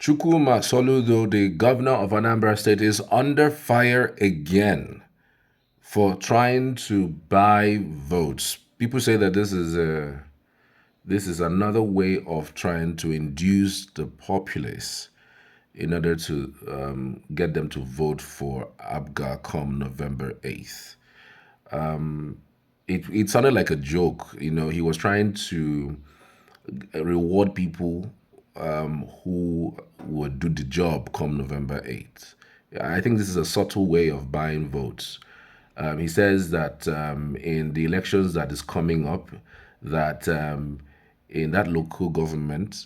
Chukwuma Soludo, the governor of Anambra State, is under fire again for trying to buy votes. People say that this is another way of trying to induce the populace in order to get them to vote for Abga come November 8th. It sounded like a joke. He was trying to reward people who would do the job come November 8th. I think this is a subtle way of buying votes. He says that in the elections that is coming up, that in that local government,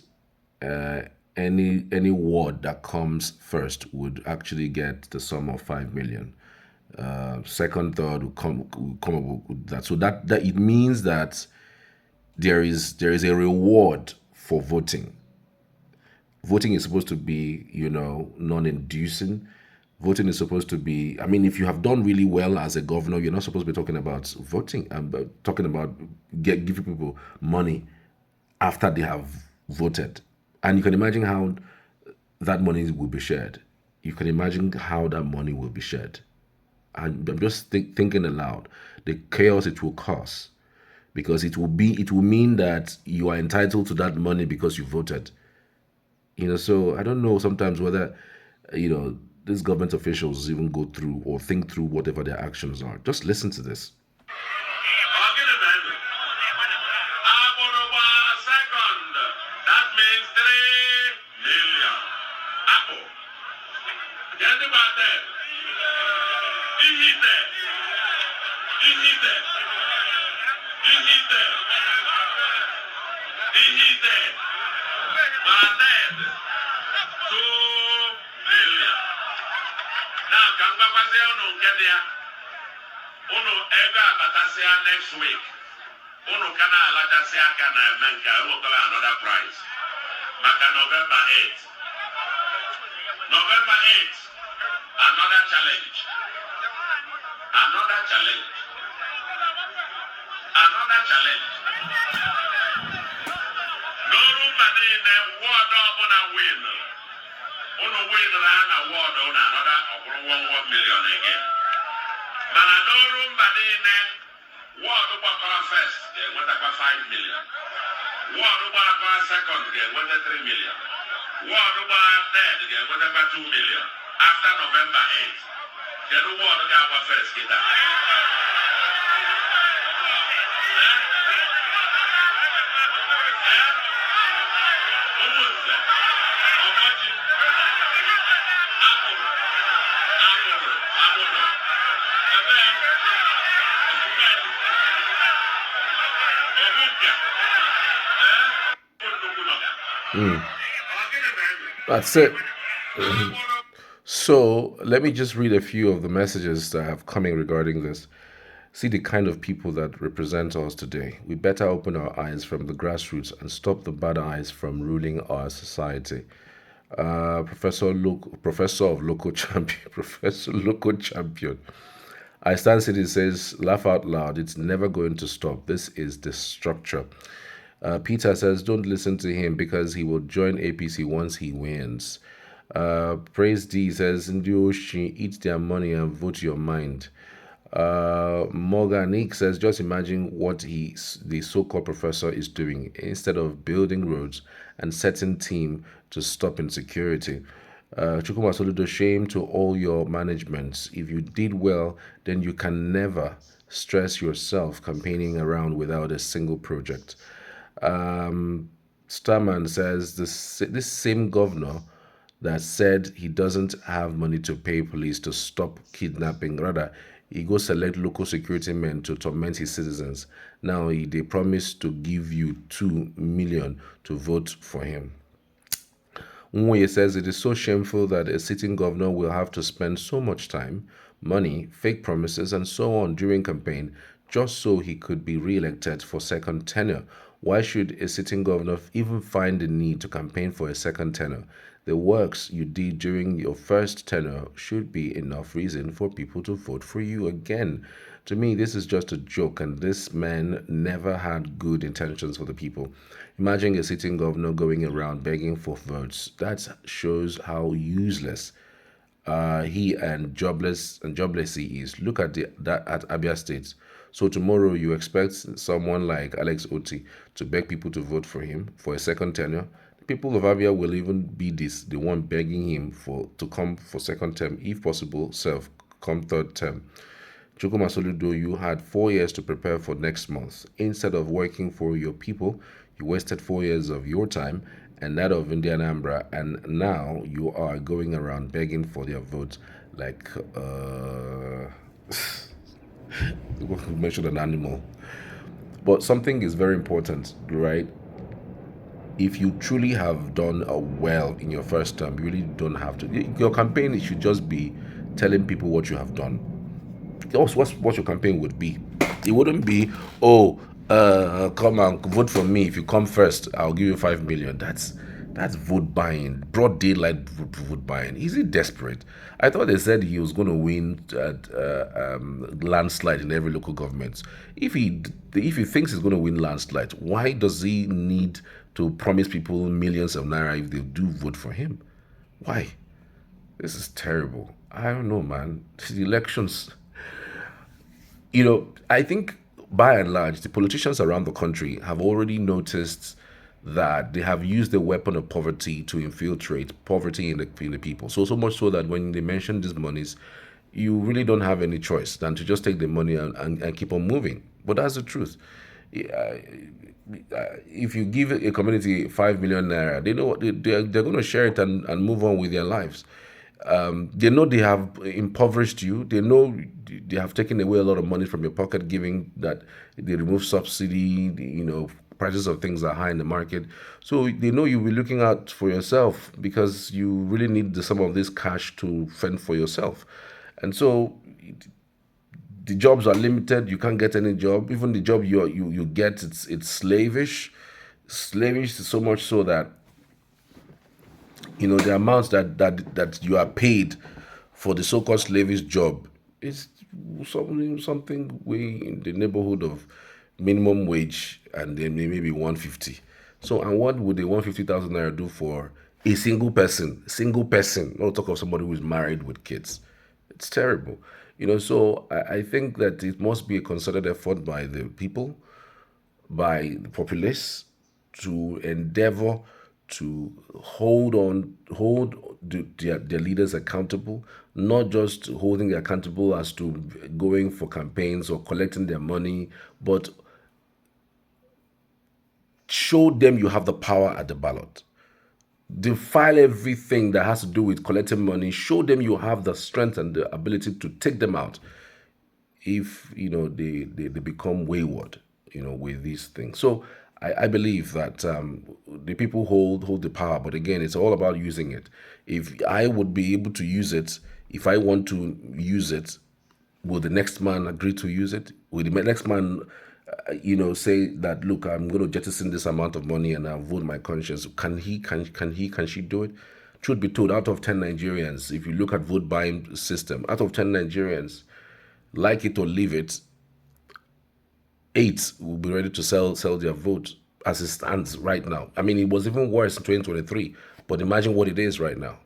uh, any ward that comes first would actually get the sum of 5 million. Second, third will come up with that. So that it means that there is a reward for voting. Voting is supposed to be, non-inducing. Voting is supposed to be, I mean, if you have done really well as a governor, you're not supposed to be talking about voting and talking about giving people money after they have voted. And you can imagine how that money will be shared. You can imagine how that money will be shared. And I'm just thinking aloud, the chaos it will cause, because it will mean that you are entitled to that money because you voted. So I don't know sometimes whether these government officials even go through or think through whatever their actions are. Just listen to this. Next week, Uno kana alata se aka na Emenka, another prize. Maka November 8th. November 8th, another challenge. Another challenge. Another challenge. No room madine ward on a win. Uno win ran a ward on another of 1 million again. Mana no room madine ward Ubakara first, get what 5 million. Ward Ubakara second, get what 3 million. Ward Ubakara third, get what 2 million. After November 8th, get the ward Ubakara first, get that. That's it. So let me just read a few of the messages that have coming regarding this. See the kind of people that represent us today. We better open our eyes from the grassroots and stop the bad eyes from ruling our society. Professor of local champion, Professor local champion. I Stand City says, laugh out loud. It's never going to stop. This is the structure. Peter says, don't listen to him because he will join APC once he wins. Praise D says, Ndioshi, eat their money and vote your mind. Morganique says, just imagine what the so-called professor is doing instead of building roads and setting team to stop insecurity. Chukwuma Soludo, shame to all your managements. If you did well, then you can never stress yourself campaigning around without a single project. Starman says, this same governor that said he doesn't have money to pay police to stop kidnapping, rather, he go select local security men to torment his citizens. Now they promise to give you 2 million to vote for him. Nwoye says it is so shameful that a sitting governor will have to spend so much time, money, fake promises, and so on during campaign just so he could be re-elected for second tenure. Why should a sitting governor even find the need to campaign for a second tenure? The works you did during your first tenure should be enough reason for people to vote for you again. To me, this is just a joke, and this man never had good intentions for the people. Imagine a sitting governor going around begging for votes. That shows how useless he and jobless he is. Look at at Abia State. So tomorrow you expect someone like Alex Oti to beg people to vote for him for a second tenure. The people of Abia will even be the one begging him for to come for second term, if possible, self come third term. Chukuma Soludo, you had 4 years to prepare for next month. Instead of working for your people, you wasted 4 years of your time and that of Indian Ambra, and now you are going around begging for their votes like we mentioned an animal. But something is very important, right? If you truly have done well in your first term, you really don't have to. Your campaign it should just be telling people what you have done. That's what your campaign would be. It wouldn't be, oh, come and vote for me. If you come first, I'll give you 5 million. That's vote buying, broad daylight vote buying. Is he desperate? I thought they said he was going to win at landslide in every local government. If he thinks he's going to win landslide, why does he need to promise people millions of naira if they do vote for him? Why? This is terrible. I don't know, man. The elections, I think by and large, the politicians around the country have already noticed that they have used the weapon of poverty to infiltrate poverty in the people. So much so that when they mention these monies, you really don't have any choice than to just take the money and keep on moving. But that's the truth. If you give a community 5 million naira, they know what they're going to share it and move on with their lives. They know they have impoverished you. They know they have taken away a lot of money from your pocket, giving that they remove subsidy. Prices of things are high in the market. So they know you'll be looking out for yourself because you really need some of this cash to fend for yourself. And so the jobs are limited. You can't get any job. Even the job you get, it's slavish. Slavish so much so that the amounts that you are paid for the so-called slavish job is something way in the neighborhood of minimum wage, and then maybe 150. So, and what would the 150,000 naira do for a single person? Single person. Not talk of somebody who is married with kids. It's terrible. So I think that it must be a concerted effort by the people, by the populace, to endeavor to hold their leaders accountable, not just holding them accountable as to going for campaigns or collecting their money, but show them you have the power at the ballot. Defile everything that has to do with collecting money. Show them you have the strength and the ability to take them out if they become wayward with these things. So I believe that the people hold the power, but again it's all about using it. If I would be able to use it, if I want to use it, will the next man agree to use it? Will the next man say that, look, I'm going to jettison this amount of money and I'll vote my conscience? Can she do it? Truth be told, out of 10 Nigerians, if you look at vote buying system, out of 10 Nigerians, like it or leave it, 8 will be ready to sell their vote as it stands right now. I mean, it was even worse in 2023, but imagine what it is right now.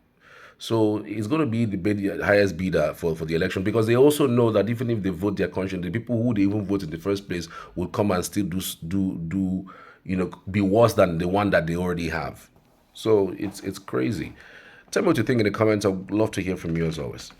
So it's going to be the highest bidder for the election, because they also know that even if they vote their conscience, the people who they even vote in the first place will come and still be worse than the one that they already have. So it's crazy. Tell me what you think in the comments. I'd love to hear from you as always.